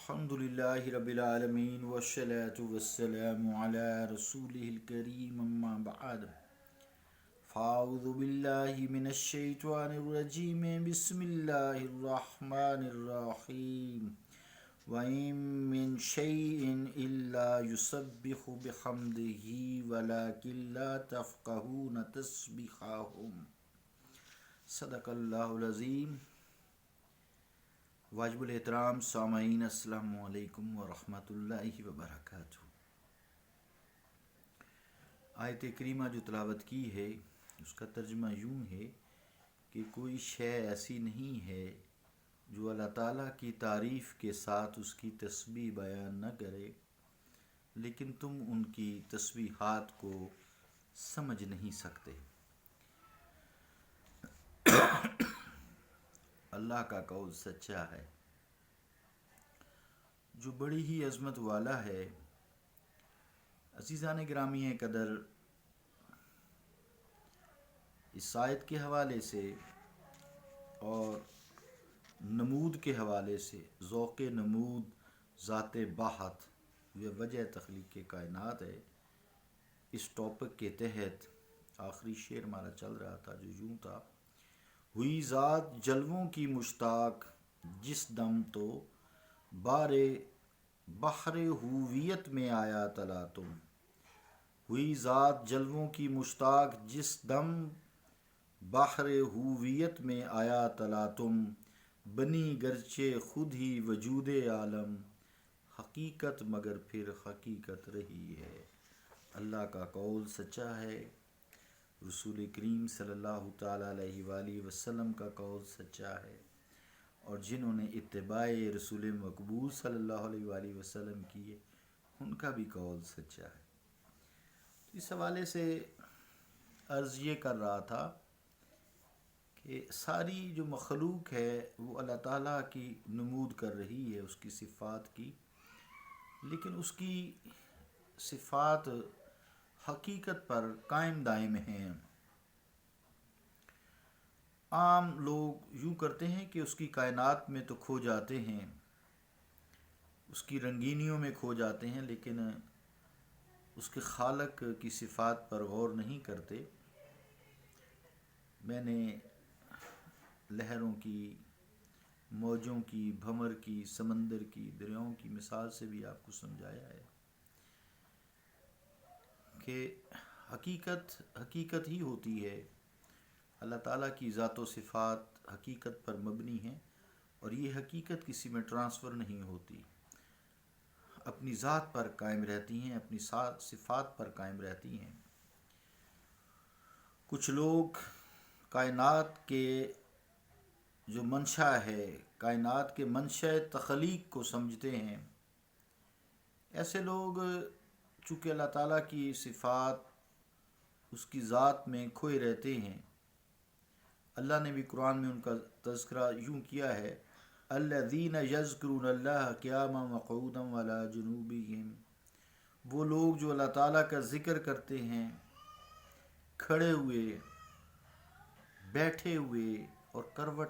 الحمد للہ رب العالمین والصلاة والسلام علی رسولہ الکریم اما بعد فاعوذ باللہ من الشیطان الرجیم بسم اللہ الرحمن الرحیم وَإِن مِّن شَيْءٍ إِلَّا يُسَبِّحُ بِحَمْدِهِ وَلَكِن لَّا تَفْقَهُونَ تَسْبِيحَهُمْ صدق اللہ العظیم۔ واجب الاحترام سامعین، السلام علیکم ورحمۃ اللہ وبرکاتہ۔ آیت کریمہ جو تلاوت کی ہے اس کا ترجمہ یوں ہے کہ کوئی شے ایسی نہیں ہے جو اللہ تعالیٰ کی تعریف کے ساتھ اس کی تسبیح بیان نہ کرے، لیکن تم ان کی تسبیحات کو سمجھ نہیں سکتے۔ اللہ کا قول سچا ہے جو بڑی ہی عظمت والا ہے۔ عزیزان گرامی قدر، اس آیت کے حوالے سے اور نمود کے حوالے سے، ذوق نمود ذات باحت یہ وجہ تخلیق کائنات ہے، اس ٹاپک کے تحت آخری شعر ہمارا چل رہا تھا جو یوں تھا: ہوئی ذات جلووں کی مشتاق جس دم تو بحر ہوویت میں آیا تلا تم۔ ہوئی ذات جلووں کی مشتاق جس دم بحر ہوویت میں آیا تلا تم، بنی گرچہ خود ہی وجود عالم، حقیقت مگر پھر حقیقت رہی ہے۔ اللہ کا قول سچا ہے، رسول کریم صلی اللہ تعالیٰ علیہ وآلہ وسلم کا قول سچا ہے، اور جنہوں نے اتباع رسول مقبول صلی اللہ علیہ وآلہ وسلم کی ہے ان کا بھی قول سچا ہے۔ اس حوالے سے عرض یہ کر رہا تھا کہ ساری جو مخلوق ہے وہ اللہ تعالیٰ کی نمود کر رہی ہے، اس کی صفات کی، لیکن اس کی صفات حقیقت پر قائم دائم ہیں۔ عام لوگ یوں کرتے ہیں کہ اس کی کائنات میں تو کھو جاتے ہیں، اس کی رنگینیوں میں کھو جاتے ہیں، لیکن اس کے خالق کی صفات پر غور نہیں کرتے۔ میں نے لہروں کی، موجوں کی، بھنور کی، سمندر کی، دریاؤں کی مثال سے بھی آپ کو سمجھایا ہے کہ حقیقت ہی ہوتی ہے۔ اللہ تعالیٰ کی ذات و صفات حقیقت پر مبنی ہیں، اور یہ حقیقت کسی میں ٹرانسفر نہیں ہوتی، اپنی ذات پر قائم رہتی ہیں، اپنی صفات پر قائم رہتی ہیں۔ کچھ لوگ کائنات کے جو منشا ہے، کائنات کے منشا تخلیق کو سمجھتے ہیں۔ ایسے لوگ چونکہ اللہ تعالیٰ کی صفات اس کی ذات میں کھوئے رہتے ہیں، اللہ نے بھی قرآن میں ان کا تذکرہ یوں کیا ہے: الذین یذکرون اللہ قیاما وقعودا وعلی جنوبہم، وہ لوگ جو اللہ تعالیٰ کا ذکر کرتے ہیں کھڑے ہوئے، بیٹھے ہوئے اور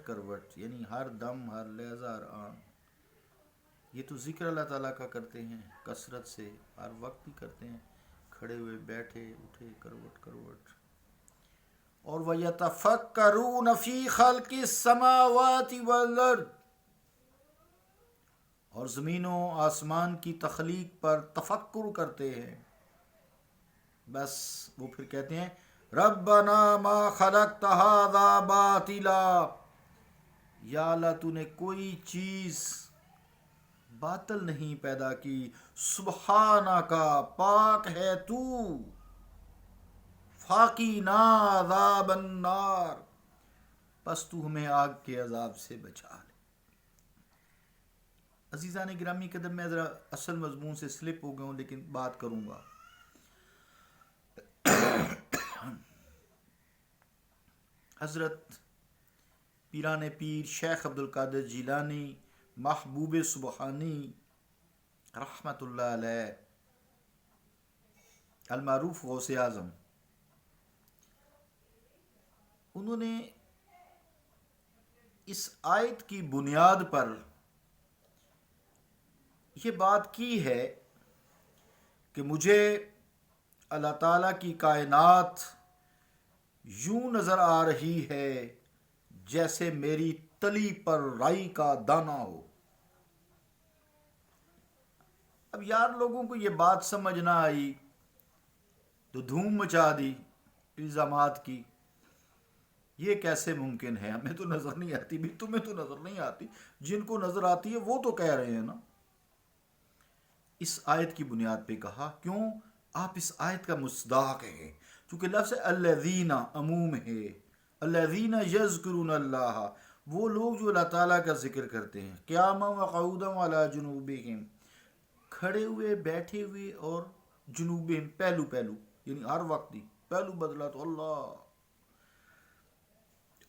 کروٹ، یعنی ہر دم، ہر لحظہ، ہر آن۔ یہ تو ذکر اللہ تعالیٰ کا کرتے ہیں کثرت سے، ہر وقت ہی کرتے ہیں، کھڑے ہوئے، بیٹھے، اٹھے، کروٹ۔ اور وَيَتَفَكَّرُونَ فِي خَلْقِ السَّمَاوَاتِ وَالْأَرْضِ، اور زمین و آسمان کی تخلیق پر تفکر کرتے ہیں۔ بس وہ پھر کہتے ہیں: رَبَّنَا مَا خَلَقْتَ هَذَا بَاطِلًا، یا اللہ تو نے کوئی چیز باطل نہیں پیدا کی، سبحانک، پاک ہے تو، فاقینا عذاب النار، پس تو ہمیں آگ کے عذاب سے بچا لے۔ عزیزان گرامی قدر، میں ذرا اصل مضمون سے سلپ ہو گیا ہوں، لیکن بات کروں گا۔ حضرت پیران پیر شیخ عبدالقادر جیلانی محبوب سبحانی رحمۃ اللہ علیہ، المعروف غوث اعظم، انہوں نے اس آیت کی بنیاد پر یہ بات کی ہے کہ مجھے اللہ تعالیٰ کی کائنات یوں نظر آ رہی ہے جیسے میری تلی پر رائی کا دانہ ہو. اب یار لوگوں کو یہ بات سمجھ نہ آئی تو دھوم مچا دی الزامات کی. یہ کیسے ممکن ہے؟ ہمیں تو نظر نہیں آتی. بھی تمہیں تو نظر نہیں آتی، جن کو نظر آتی ہے وہ تو کہہ رہے ہیں نا. اس آیت کی بنیاد پہ کہا کیوں؟ آپ اس آیت کا مصداق ہیں. چونکہ لفظ الذین عموم ہے. الذین یذکرون اللہ، وہ لوگ جو اللہ تعالیٰ کا ذکر کرتے ہیں. قیاما وقعودا وعلی جنوبہم، کھڑے ہوئے، بیٹھے ہوئے، اور جنوبہم، پہلو پہلو، یعنی ہر وقت ہی پہلو بدلا تو اللہ،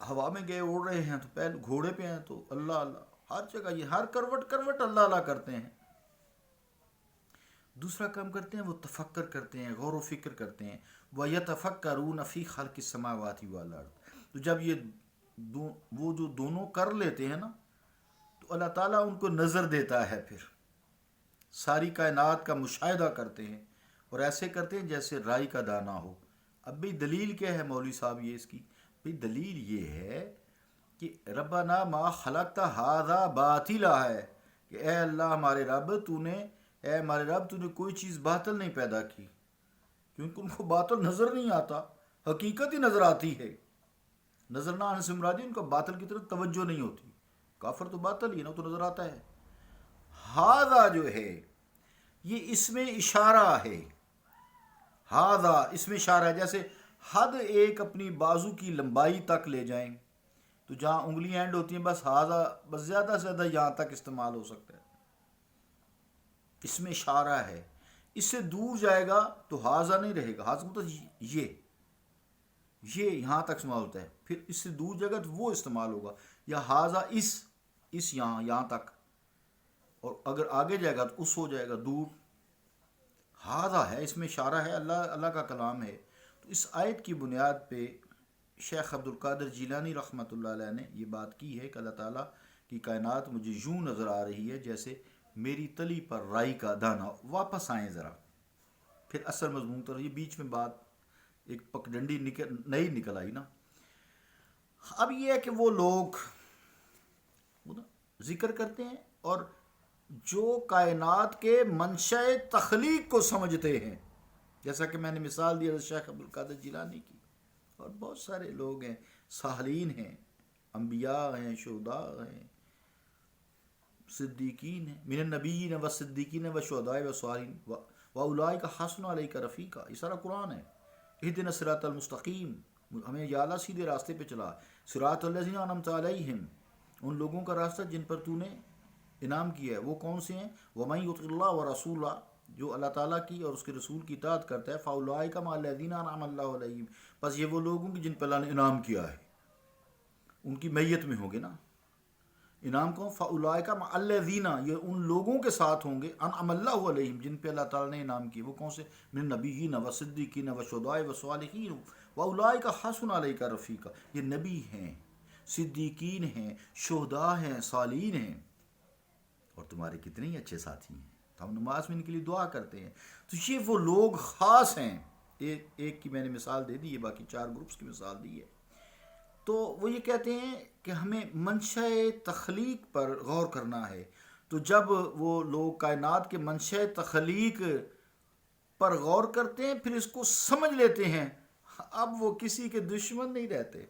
ہوا میں گئے اڑ رہے ہیں تو پہلو، گھوڑے پہ ہیں تو اللہ اللہ، ہر جگہ یہ ہر کروٹ کروٹ اللہ اللہ کرتے ہیں. دوسرا کام کرتے ہیں وہ تفکر کرتے ہیں، غور و فکر کرتے ہیں. وَيَتَفَكَّرُونَ فِي خَلْقِ السَّمَاوَاتِ وَالْأَرْضِ. تو جب یہ وہ جو دونوں کر لیتے ہیں نا تو اللہ تعالیٰ ان کو نظر دیتا ہے، پھر ساری کائنات کا مشاہدہ کرتے ہیں اور ایسے کرتے ہیں جیسے رائی کا دانہ ہو. اب بھی دلیل کیا ہے مولوی صاحب؟ یہ اس کی بھی دلیل یہ ہے کہ ربنا ما خلقت ھذا باطلا ہے کہ اے اللہ ہمارے رب تو نے کوئی چیز باطل نہیں پیدا کی. کیونکہ ان کو باطل نظر نہیں آتا، حقیقت ہی نظر آتی ہے. نظر نہ آنے سے مرادی ان کو باطل کی طرف توجہ نہیں ہوتی. کافر تو باطل ہی نا، تو نظر آتا ہے. ھذا جو ہے یہ اس میں اشارہ ہے. ھذا اس میں اشارہ ہے. جیسے حد ایک اپنی بازو کی لمبائی تک لے جائیں تو جہاں انگلیاں اینڈ ہوتی ہیں بس ھذا، بس زیادہ سے زیادہ یہاں تک استعمال ہو سکتا ہے. اس میں اشارہ ہے. اس سے دور جائے گا تو ھذا نہیں رہے گا. ھذا مطلب یہ یہاں تک استعمال ہوتا ہے. پھر اس سے دور جائے گا تو وہ استعمال ہوگا. یا ھذا اس یہاں تک، اور اگر آگے جائے گا تو اس ہو جائے گا دور. ھذا ہے، اس میں اشارہ ہے، اللہ کا کلام ہے. تو اس آیت کی بنیاد پہ شیخ عبد القادر جیلانی رحمۃ اللہ علیہ نے یہ بات کی ہے کہ اللہ تعالیٰ کی کائنات مجھے یوں نظر آ رہی ہے جیسے میری تلی پر رائی کا دانہ. واپس آئیں ذرا، پھر اصل مضمون تو یہ بیچ میں بات ایک پکڈنڈی نئی نکل آئی نا. اب یہ ہے کہ وہ لوگ ذکر کرتے ہیں اور جو کائنات کے منشأ تخلیق کو سمجھتے ہیں، جیسا کہ میں نے مثال دی شیخ عبد القادر جیلانی کی، اور بہت سارے لوگ ہیں، صالحین ہیں، انبیاء ہیں، شہداء ہیں، صدیقین ہیں. من النبیین والصدیقین والشہداء والصالحین واولئک حسن علیک رفیقا. یہ سارا قرآن ہے. اہدنا الصراط المستقیم، ہمیں یا اللہ سیدھے راستے پہ چلا. صراط الذین انعمت علیہم، ان لوگوں کا راستہ جن پر تو نے انعام کیا ہے. وہ کون سے ہیں؟ وَمَن یُطِعِ اللَّهَ وَرَسُولَهُ، جو اللہ تعالیٰ کی اور اس کے رسول کی اطاعت کرتا ہے. فَأُولَٰئِکَ مَعَ الَّذِينَ أَنْعَمَ اللَّهُ عَلَيْهِمْ، بس یہ وہ لوگ ہوں گے جن پر اللہ نے انعام کیا ہے، ان کی میت میں ہوں گے نا. انعام کو فَأُولَٰئِکَ مَعَ الَّذِينَ، یہ ان لوگوں کے ساتھ ہوں گے أَنْعَمَ اللَّهُ عَلَيْهِمْ، جن پہ اللہ تعالیٰ نے انعام کیا. وہ کون سے؟ من النبیین والصدیقین والشہداء والصالحین وَأُولَٰئِکَ حَسُنَ عَلَيْکَ رفیقا. یہ نبی ہیں، صدیقین ہیں، شہداء ہیں، صالحین ہیں، اور تمہارے کتنے ہی اچھے ساتھی ہیں. تو ہم نماز میں ان کے لیے دعا کرتے ہیں. تو یہ وہ لوگ خاص ہیں. ایک کی میں نے مثال دے دی ہے، باقی 4 گروپس کی مثال دی ہے. تو وہ یہ کہتے ہیں کہ ہمیں منشأ تخلیق پر غور کرنا ہے. تو جب وہ لوگ کائنات کے منشأ تخلیق پر غور کرتے ہیں، پھر اس کو سمجھ لیتے ہیں، اب وہ کسی کے دشمن نہیں رہتے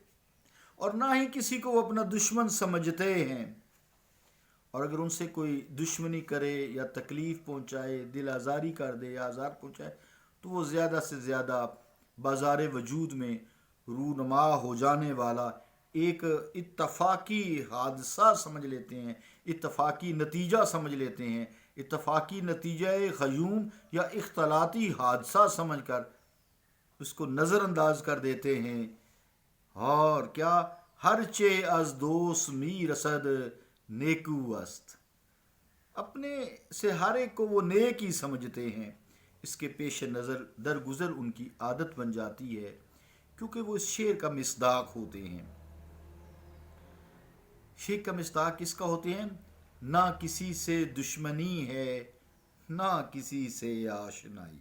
اور نہ ہی کسی کو وہ اپنا دشمن سمجھتے ہیں. اور اگر ان سے کوئی دشمنی کرے یا تکلیف پہنچائے، دل آزاری کر دے یا آزار پہنچائے، تو وہ زیادہ سے زیادہ بازار وجود میں رونما ہو جانے والا ایک اتفاقی حادثہ سمجھ لیتے ہیں، اتفاقی نتیجہ سمجھ لیتے ہیں، اتفاقی نتیجہ غیوم یا اختلاطی حادثہ سمجھ کر اس کو نظر انداز کر دیتے ہیں. اور کیا ہر چے از دوست می رسد نیکو است، اپنے سے ہر ایک کو وہ نیک ہی سمجھتے ہیں. اس کے پیش نظر درگزر ان کی عادت بن جاتی ہے، کیونکہ وہ اس شعر کا مصداق ہوتے ہیں. شعر کا مصداق کس کا ہوتے ہیں؟ نہ کسی سے دشمنی ہے نہ کسی سے آشنائی،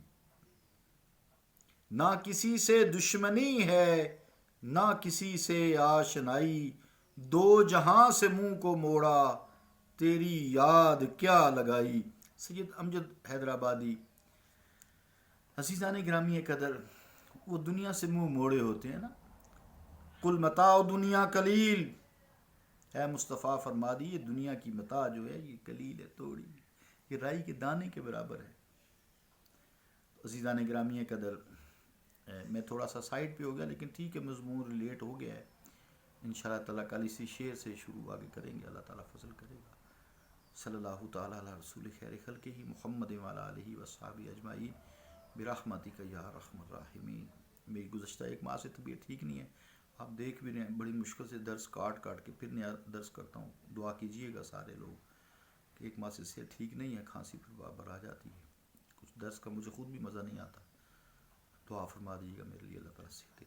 نہ کسی سے دشمنی ہے نہ کسی سے آشنائی، دو جہاں سے منہ کو موڑا تیری یاد کیا لگائی۔ سید امجد حیدرآبادی، عزیزان گرامی قدر، وہ دنیا سے منہ موڑے ہوتے ہیں نا، کل متاع دنیا قلیل، اے مصطفیٰ فرما دی یہ دنیا کی متاع جو ہے یہ قلیل ہے، تھوڑی، یہ رائی کے دانے کے برابر ہے۔ عزیزان گرامی قدر، میں تھوڑا سا سائڈ پہ ہو گیا لیکن ٹھیک ہے، مضمون ریلیٹ ہو گیا ہے، انشاءاللہ تعالیٰ کل اسی شعر سے شروع آگے کریں گے، اللہ تعالیٰ فضل کرے گا۔ صلی اللہ تعالیٰ علی رسول خیر خلقہ محمد وعلی آلہ وصحبہ اجمعین برحمتک یا ارحم الراحمین۔ میری گزشتہ ایک ماہ سے طبیعت ٹھیک نہیں ہے، آپ دیکھ بھی رہے ہیں، بڑی مشکل سے درس کاٹ کے پھر نیا درس کرتا ہوں، دعا کیجئے گا سارے لوگ کہ ایک ماہ سے صحت ٹھیک نہیں ہے، کھانسی پھر بار آ جاتی ہے، کچھ درس کا مجھے خود بھی مزہ نہیں آتا، دعا فرما دیجیے گا میرے لیے اللہ تعالیٰ سے۔